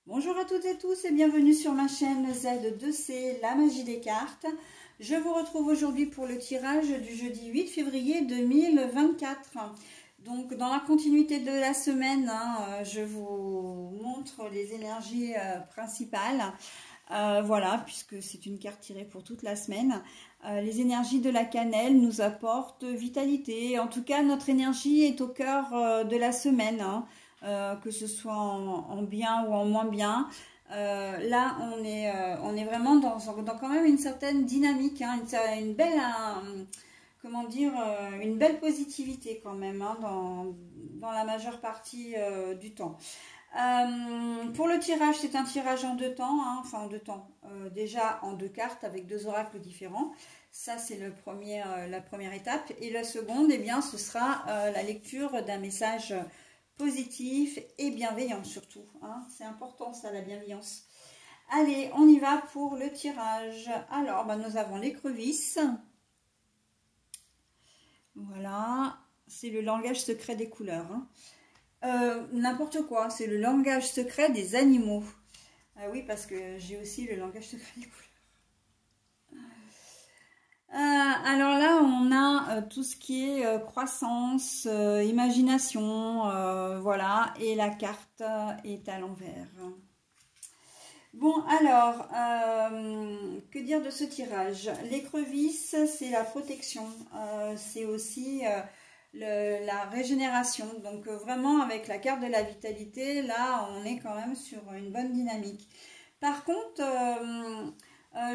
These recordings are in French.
Bonjour à toutes et tous et bienvenue sur ma chaîne Z2C, la magie des cartes. Je vous retrouve aujourd'hui pour le tirage du jeudi 8 février 2024. Donc dans la continuité de la semaine, je vous montre les énergies principales. Voilà, puisque c'est une carte tirée pour toute la semaine. Les énergies de la cannelle nous apportent vitalité. En tout cas, notre énergie est au cœur de la semaine. Que ce soit en bien ou en moins bien. Là, on est vraiment dans quand même une certaine dynamique, une belle, comment dire, une belle positivité quand même dans la majeure partie du temps. Pour le tirage, c'est un tirage en deux temps, enfin en deux temps, déjà en deux cartes avec deux oracles différents. Ça, c'est la première étape. Et la seconde, eh bien, ce sera la lecture d'un message positif et bienveillant surtout. C'est important ça, la bienveillance. Allez, on y va pour le tirage. Alors, nous avons l'écrevisse. Voilà, c'est le langage secret des couleurs. N'importe quoi, c'est le langage secret des animaux. Ah oui, parce que j'ai aussi le langage secret des couleurs. Alors là, on a tout ce qui est croissance, imagination, voilà, et la carte est à l'envers. Bon, alors, que dire de ce tirage? L'écrevisse, c'est la protection, c'est aussi la régénération. Donc vraiment, avec la carte de la vitalité, là, on est quand même sur une bonne dynamique. Par contre,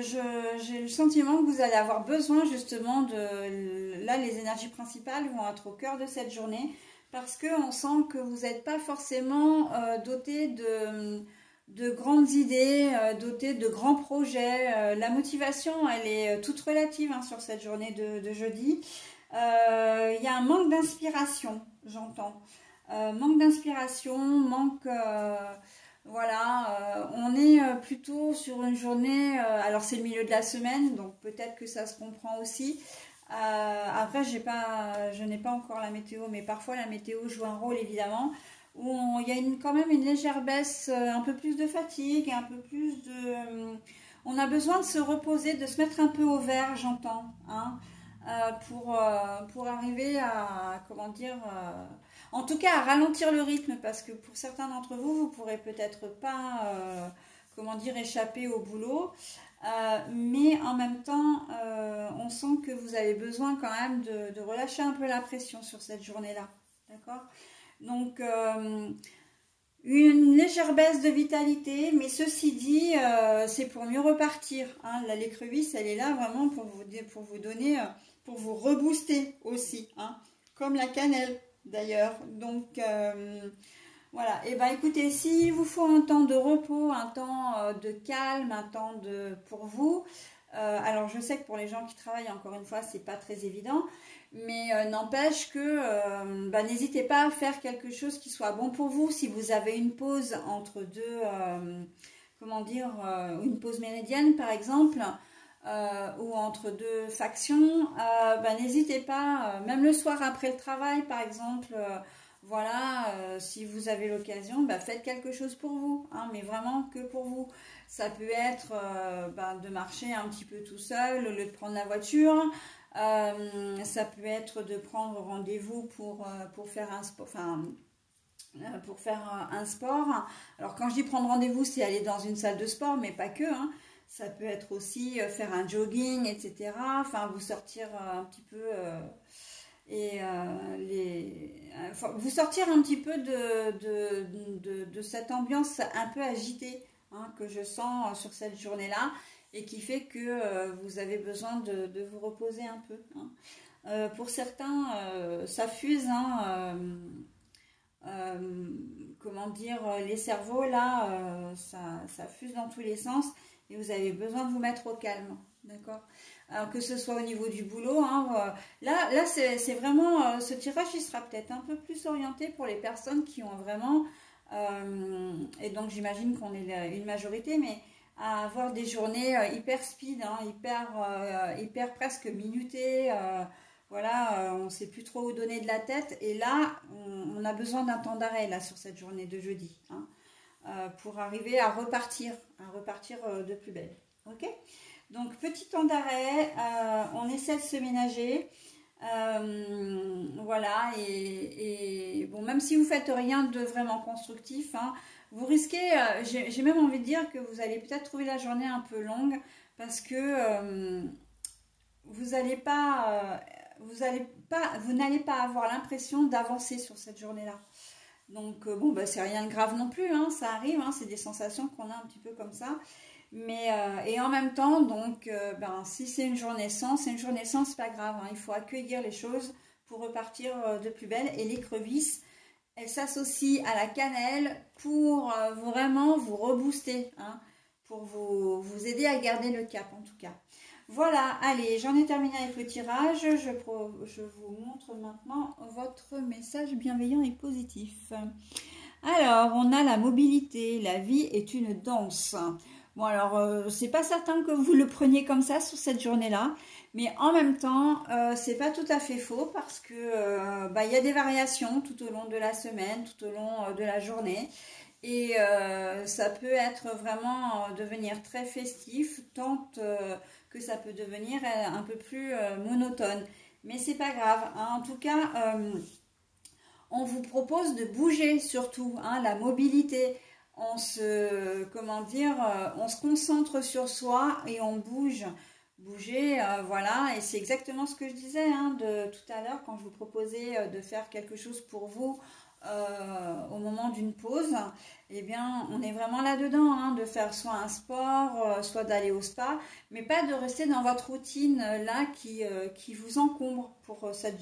j'ai le sentiment que vous allez avoir besoin justement de... Là, les énergies principales vont être au cœur de cette journée parce qu'on sent que vous n'êtes pas forcément doté de grandes idées, doté de grands projets. La motivation, elle est toute relative sur cette journée de jeudi. Il y a un manque d'inspiration, j'entends. Manque d'inspiration, manque... voilà, on est plutôt sur une journée, alors c'est le milieu de la semaine, donc peut-être que ça se comprend aussi. Après, je n'ai pas encore la météo, mais parfois la météo joue un rôle évidemment, où il y a quand même une légère baisse, un peu plus de fatigue, un peu plus de... on a besoin de se reposer, de se mettre un peu au vert, j'entends, pour arriver à, comment dire... en tout cas, à ralentir le rythme, parce que pour certains d'entre vous, vous ne pourrez peut-être pas, comment dire, échapper au boulot. Mais en même temps, on sent que vous avez besoin quand même de relâcher un peu la pression sur cette journée-là. D'accord? Donc, une légère baisse de vitalité, mais ceci dit, c'est pour mieux repartir. L'écrevisse, elle est là vraiment pour vous donner, pour vous rebooster aussi, comme la cannelle. D'ailleurs, donc voilà, et écoutez, s'il vous faut un temps de repos, un temps de calme, un temps pour vous, alors je sais que pour les gens qui travaillent, encore une fois, c'est pas très évident, mais n'empêche que n'hésitez pas à faire quelque chose qui soit bon pour vous. Si vous avez une pause entre deux, comment dire, une pause méridienne par exemple, ou entre deux factions, n'hésitez pas, même le soir après le travail par exemple, voilà, si vous avez l'occasion, faites quelque chose pour vous, mais vraiment que pour vous. Ça peut être de marcher un petit peu tout seul au lieu de prendre la voiture, ça peut être de prendre rendez-vous pour faire un sport, pour faire un sport. Alors quand je dis prendre rendez-vous, c'est aller dans une salle de sport, mais pas que, ça peut être aussi faire un jogging, etc. Enfin, vous sortir un petit peu vous sortir un petit peu de cette ambiance un peu agitée que je sens sur cette journée-là et qui fait que vous avez besoin de vous reposer un peu. Pour certains, ça fuse, comment dire, les cerveaux là, ça fuse dans tous les sens et vous avez besoin de vous mettre au calme, d'accord? Alors que ce soit au niveau du boulot, là c'est vraiment, ce tirage il sera peut-être un peu plus orienté pour les personnes qui ont vraiment, et donc j'imagine qu'on est une majorité, mais à avoir des journées hyper speed, hyper presque minutées, voilà, on ne sait plus trop où donner de la tête, et là on a besoin d'un temps d'arrêt là sur cette journée de jeudi, pour arriver à repartir de plus belle. Ok? Donc, petit temps d'arrêt, on essaie de se ménager. Voilà, et bon, même si vous faites rien de vraiment constructif, hein, vous risquez, j'ai même envie de dire que vous allez peut-être trouver la journée un peu longue parce que vous n'allez pas avoir l'impression d'avancer sur cette journée-là. Donc bon, bah, c'est rien de grave non plus, hein, ça arrive, hein, c'est des sensations qu'on a un petit peu comme ça. Mais et en même temps, donc ben, si c'est une journée sans, c'est pas grave, hein, il faut accueillir les choses pour repartir de plus belle. Et l'écrevisse, elle s'associe à la cannelle pour vraiment vous rebooster, hein, pour vous aider à garder le cap en tout cas. Voilà, allez, j'en ai terminé avec le tirage. Je vous montre maintenant votre message bienveillant et positif. Alors, on a la mobilité. La vie est une danse. Bon, alors, c'est pas certain que vous le preniez comme ça sur cette journée-là. Mais en même temps, c'est pas tout à fait faux parce que bah, y a des variations tout au long de la semaine, tout au long de la journée. Et ça peut être vraiment devenir très festif, tant que ça peut devenir un peu plus monotone. Mais c'est pas grave, hein. En tout cas, on vous propose de bouger surtout, hein, la mobilité. On se, comment dire, on se concentre sur soi et on bouge. Bouger, voilà, et c'est exactement ce que je disais hein, tout à l'heure quand je vous proposais de faire quelque chose pour vous au moment d'une pause. Eh bien, on est vraiment là-dedans, hein, de faire soit un sport, soit d'aller au spa, mais pas de rester dans votre routine là qui vous encombre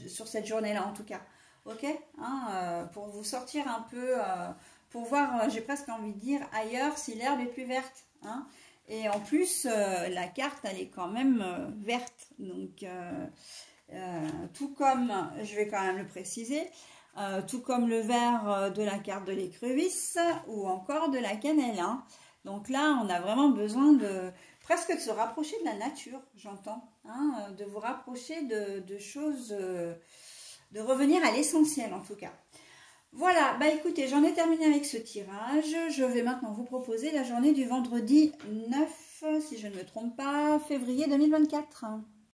sur cette journée-là en tout cas. Ok, hein, pour vous sortir un peu, pour voir, j'ai presque envie de dire, ailleurs si l'herbe est plus verte. Hein. Et en plus, la carte, elle est quand même verte. Donc, tout comme, je vais quand même le préciser, tout comme le vert de la carte de l'écrevisse ou encore de la cannelle. Hein. Donc là, on a vraiment besoin presque de se rapprocher de la nature, j'entends. Hein, de vous rapprocher de choses, de revenir à l'essentiel en tout cas. Voilà, bah écoutez, j'en ai terminé avec ce tirage. Je vais maintenant vous proposer la journée du vendredi 9, si je ne me trompe pas, février 2024.